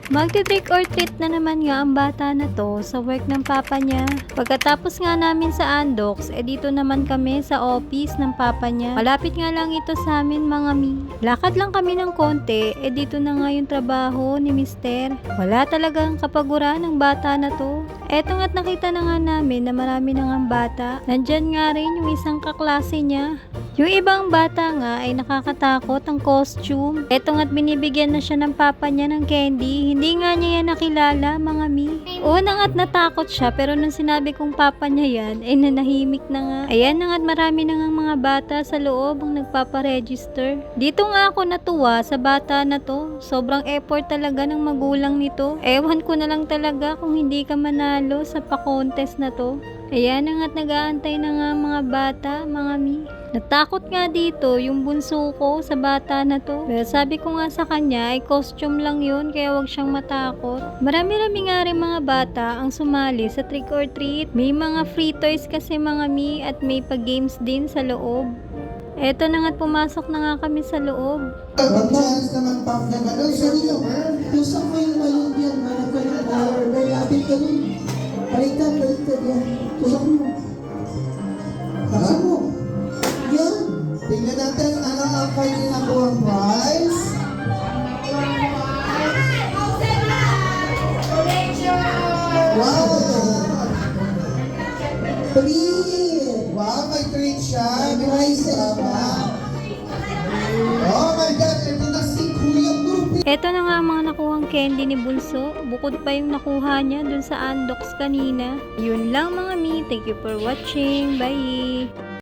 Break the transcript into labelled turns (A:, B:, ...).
A: Magti-trick or treat na naman nga ang bata na to sa work ng papa niya. Pagkatapos nga namin sa Andox, dito naman kami sa office ng papa niya. Malapit nga lang ito sa amin mga mi. Lakad lang kami ng konti, dito na nga yung trabaho ni Mister. Wala talagang kapaguran ng bata na to. Eto nga't nakita na nga namin na marami na nga bata. Nandyan nga rin yung isang kaklase niya. Yung ibang bata nga ay nakakatakot ang costume. Eto nga't binibigyan na siya ng papa niya ng candy. Hindi nga niya yan nakilala mga mi. Una nga't natakot siya pero nung sinabi kong papa niya yan ay nanahimik na nga. Ayan na nga't marami na nga mga bata sa loob ang nagpaparegister. Dito nga ako natuwa sa bata na to. Sobrang effort talaga ng magulang nito. Ewan ko na lang talaga kung hindi ka manalo sa pa-contest na to. Ayan na nga't nag-aantay na nga mga bata, mga mi. Natakot nga dito yung bunso ko sa bata na to. Pero sabi ko nga sa kanya ay costume lang yun kaya wag siyang matakot. Marami-rami nga rin mga bata ang sumali sa trick or treat. May mga free toys kasi mga mi at may pa-games din sa loob. Eto na nga't pumasok na nga kami sa loob.
B: One chance naman pa na gano'n sa iyo.
C: Gusto ko yung malong yan, manag ko ng or may lapit ka nun. Baliktad yan. Gusto ko mo. Gusto mo. Yan.
B: Tingnan natin ano ang kanyang nakuha prize. Wow!
C: Please.
B: Wow, may treat siya.
C: May prizes pa.
B: Oh my God! Ito na si Kuya Grupi.
A: Eto na nga ang mga nakuhang candy ni Bunso. Bukod pa yung nakuha niya dun sa Andox kanina. Yun lang mga mi. Thank you for watching. Bye!